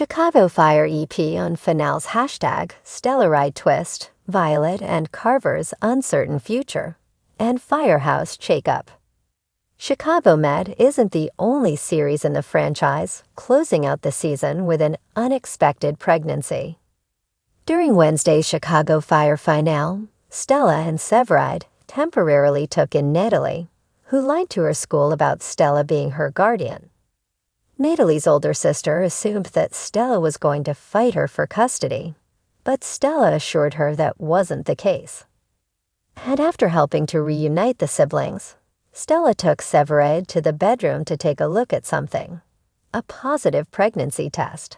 Chicago Fire EP on Finale's hashtag Stellaride Twist, Violet and Carver's Uncertain Future, and Firehouse Shakeup. Chicago Med isn't the only series in the franchise, closing out the season with an unexpected pregnancy. During Wednesday's Chicago Fire finale, Stella and Severide temporarily took in Natalie, who lied to her school about Stella being her guardian. Natalie's older sister assumed that Stella was going to fight her for custody, but Stella assured her that wasn't the case. And after helping to reunite the siblings, Stella took Severide to the bedroom to take a look at something, a positive pregnancy test.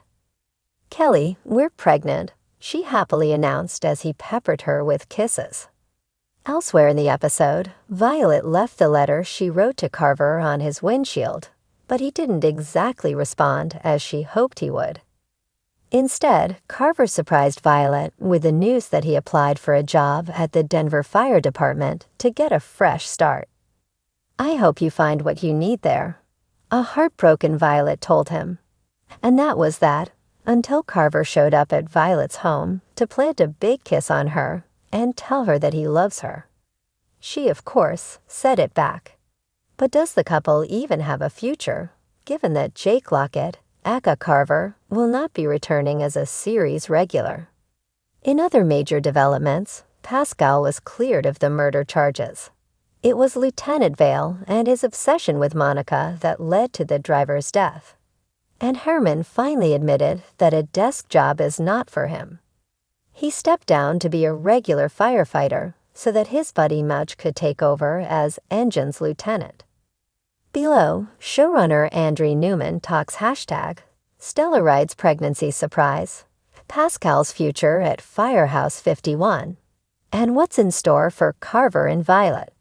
"Kelly, we're pregnant," she happily announced as he peppered her with kisses. Elsewhere in the episode, Violet left the letter she wrote to Carver on his windshield, but he didn't exactly respond as she hoped he would. Instead, Carver surprised Violet with the news that he applied for a job at the Denver Fire Department to get a fresh start. "I hope you find what you need there," a heartbroken Violet told him. And that was that, until Carver showed up at Violet's home to plant a big kiss on her and tell her that he loves her. She, of course, said it back. But does the couple even have a future, given that Jake Lockett, aka Carver, will not be returning as a series regular? In other major developments, Pascal was cleared of the murder charges. It was Lieutenant Vale and his obsession with Monica that led to the driver's death. And Herman finally admitted that a desk job is not for him. He stepped down to be a regular firefighter so that his buddy Mouch could take over as Engine's lieutenant. Below, showrunner Andrew Newman talks hashtag Stellaride's pregnancy surprise, Pascal's future at Firehouse 51, and what's in store for Carver and Violet.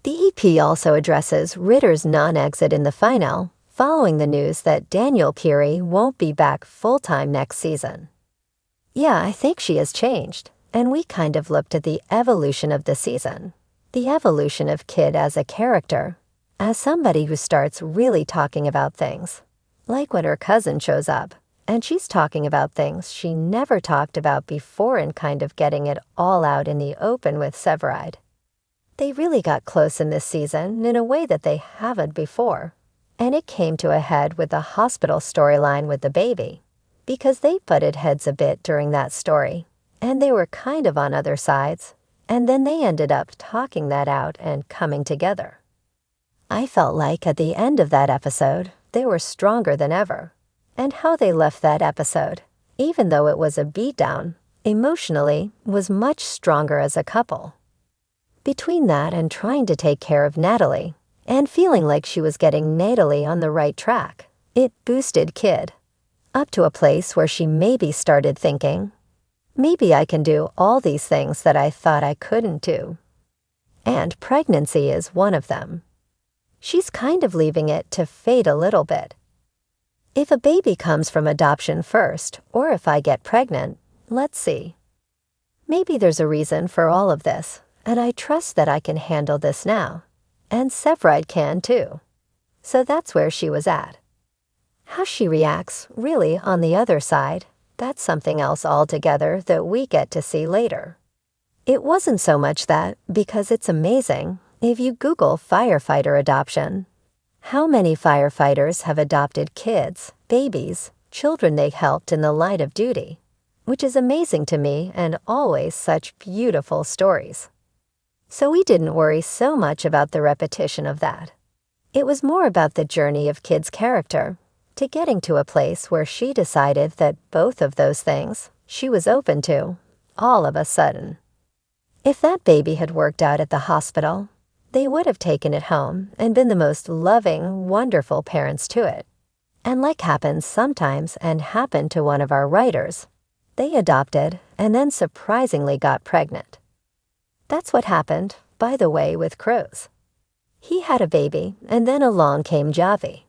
The EP also addresses Ritter's non-exit in the final, following the news that Danielle Peary won't be back full-time next season. "Yeah, I think she has changed, and we kind of looked at the evolution of the season, the evolution of Kid as a character, as somebody who starts really talking about things, like when her cousin shows up, and she's talking about things she never talked about before and kind of getting it all out in the open with Severide. They really got close in this season in a way that they haven't before, and it came to a head with the hospital storyline with the baby, because they butted heads a bit during that story, and they were kind of on other sides, and then they ended up talking that out and coming together. I felt like at the end of that episode, they were stronger than ever, and how they left that episode, even though it was a beatdown, emotionally was much stronger as a couple. Between that and trying to take care of Natalie, and feeling like she was getting Natalie on the right track, it boosted Kid, up to a place where she maybe started thinking, maybe I can do all these things that I thought I couldn't do. And pregnancy is one of them. She's kind of leaving it to fate a little bit. If a baby comes from adoption first, or if I get pregnant, let's see. Maybe there's a reason for all of this, and I trust that I can handle this now. And Severide can too. So that's where she was at. How she reacts, really, on the other side, that's something else altogether that we get to see later. It wasn't so much that, because it's amazing, if you Google firefighter adoption, how many firefighters have adopted kids, babies, children they helped in the line of duty, which is amazing to me and always such beautiful stories. So we didn't worry so much about the repetition of that. It was more about the journey of Kid's character, to getting to a place where she decided that both of those things she was open to, all of a sudden. If that baby had worked out at the hospital, they would have taken it home and been the most loving, wonderful parents to it. And like happens sometimes and happened to one of our writers, they adopted and then surprisingly got pregnant. That's what happened, by the way, with Crows. He had a baby, and then along came Javi.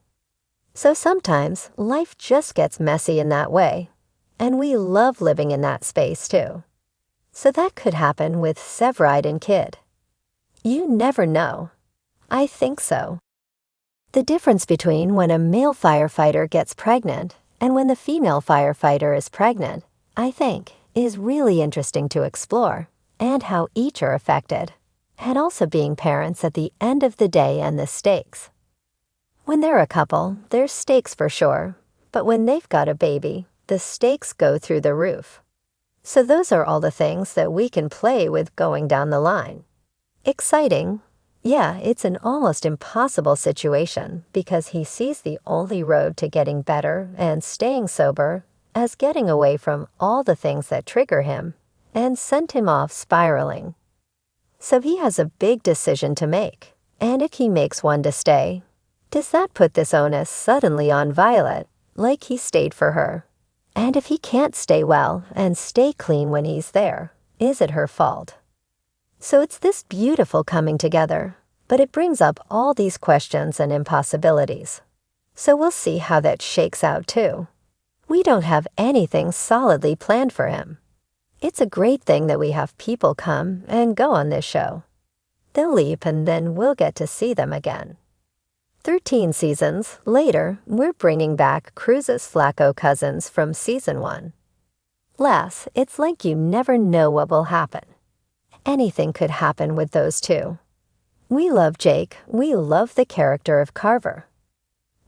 So sometimes life just gets messy in that way, and we love living in that space too. So that could happen with Severide and Kid. You never know. I think so. The difference between when a male firefighter gets pregnant And when the female firefighter is pregnant, I think, is really interesting to explore, and how each are affected, and also being parents at the end of the day and the stakes. When they're a couple, there's stakes for sure, but when they've got a baby, the stakes go through the roof. So those are all the things that we can play with going down the line. Exciting. Yeah, it's an almost impossible situation because he sees the only road to getting better and staying sober as getting away from all the things that trigger him and sent him off spiraling. So he has a big decision to make, and if he makes one to stay, does that put this onus suddenly on Violet, like he stayed for her? And if he can't stay well and stay clean when he's there, is it her fault? So it's this beautiful coming together, but it brings up all these questions and impossibilities. So we'll see how that shakes out too. We don't have anything solidly planned for him. It's a great thing that we have people come and go on this show. They'll leave and then we'll get to see them again. 13 seasons later, we're bringing back Cruz's Flacco cousins from season 1. Les, it's like you never know what will happen. Anything could happen with those two. We love Jake, we love the character of Carver.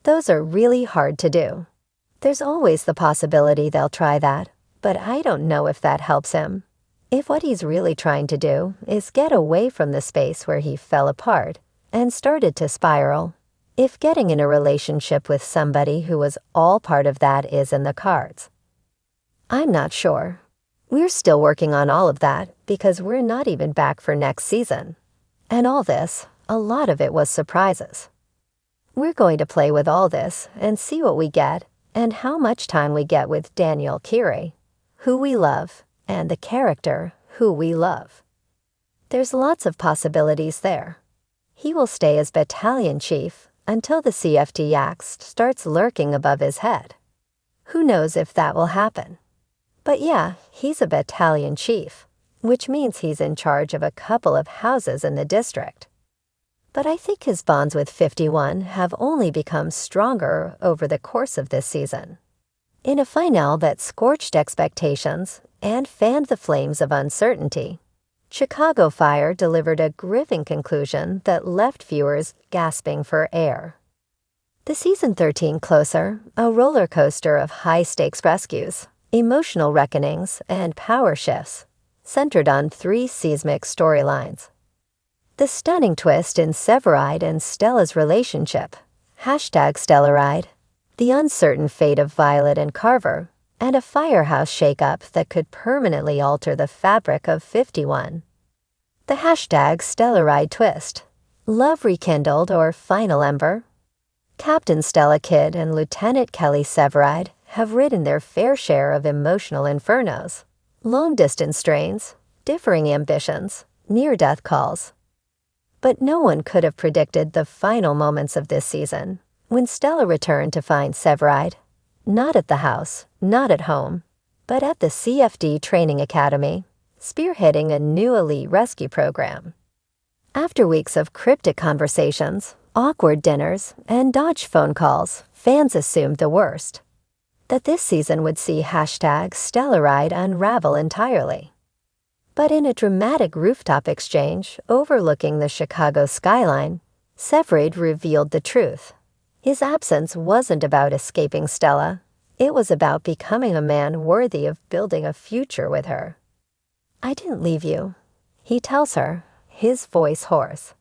Those are really hard to do. There's always the possibility they'll try that, but I don't know if that helps him. If what he's really trying to do is get away from the space where he fell apart and started to spiral, if getting in a relationship with somebody who was all part of that is in the cards. I'm not sure. We're still working on all of that because we're not even back for next season. And all this, a lot of it was surprises. We're going to play with all this and see what we get and how much time we get with Daniel Kiri, who we love, and the character who we love. There's lots of possibilities there. He will stay as battalion chief until the CFT axe starts lurking above his head. Who knows if that will happen? But yeah, he's a battalion chief, which means he's in charge of a couple of houses in the district. But I think his bonds with 51 have only become stronger over the course of this season. In a finale that scorched expectations and fanned the flames of uncertainty, Chicago Fire delivered a gripping conclusion that left viewers gasping for air. The season 13 closer, a roller coaster of high-stakes rescues, emotional reckonings, and power shifts, centered on 3 seismic storylines. The stunning twist in Severide and Stella's relationship, #Stellaride, the uncertain fate of Violet and Carver, and a firehouse shakeup that could permanently alter the fabric of 51. The #Stellaride twist, love rekindled or final ember? Captain Stella Kidd and Lieutenant Kelly Severide have ridden their fair share of emotional infernos, long-distance strains, differing ambitions, near-death calls. But no one could have predicted the final moments of this season, when Stella returned to find Severide, not at the house, not at home, but at the CFD Training Academy, spearheading a new elite rescue program. After weeks of cryptic conversations, awkward dinners, and dodged phone calls, fans assumed the worst. That this season would see #Stellaride unravel entirely. But in a dramatic rooftop exchange overlooking the Chicago skyline, Severide revealed the truth. His absence wasn't about escaping Stella. It was about becoming a man worthy of building a future with her. "I didn't leave you," he tells her, his voice hoarse.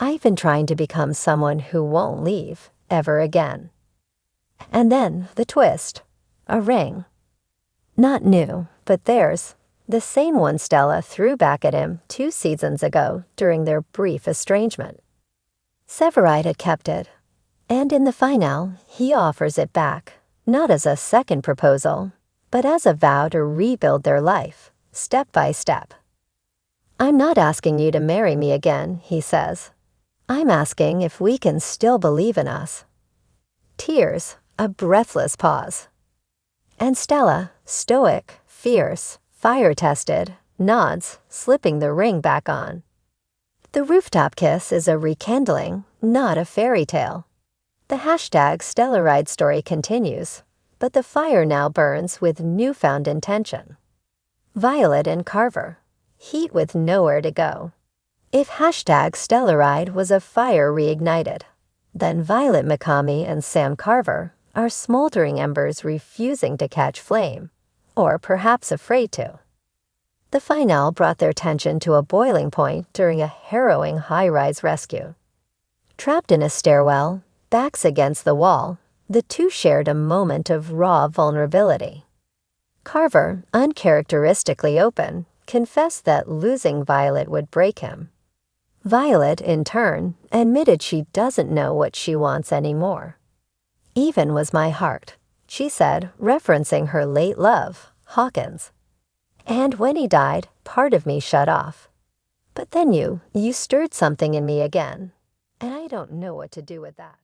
"I've been trying to become someone who won't leave, ever again." And then, the twist. A ring. Not new, but theirs. The same one Stella threw back at him 2 seasons ago during their brief estrangement. Severide had kept it. And in the finale, he offers it back, not as a second proposal, but as a vow to rebuild their life, step by step. "I'm not asking you to marry me again," he says. "I'm asking if we can still believe in us." Tears, a breathless pause. And Stella, stoic, fierce, fire-tested, nods, slipping the ring back on. The rooftop kiss is a rekindling, not a fairy tale. The #Stellaride story continues, but the fire now burns with newfound intention. Violet and Carver, heat with nowhere to go. If hashtag Stellaride was a fire reignited, then Violet Mikami and Sam Carver are smoldering embers refusing to catch flame, or perhaps afraid to. The finale brought their tension to a boiling point during a harrowing high-rise rescue. Trapped in a stairwell, backs against the wall, the two shared a moment of raw vulnerability. Carver, uncharacteristically open, confessed that losing Violet would break him. Violet, in turn, admitted she doesn't know what she wants anymore. "Even was my heart," she said, referencing her late love, Hawkins. "And when he died, part of me shut off. But then you stirred something in me again, and I don't know what to do with that."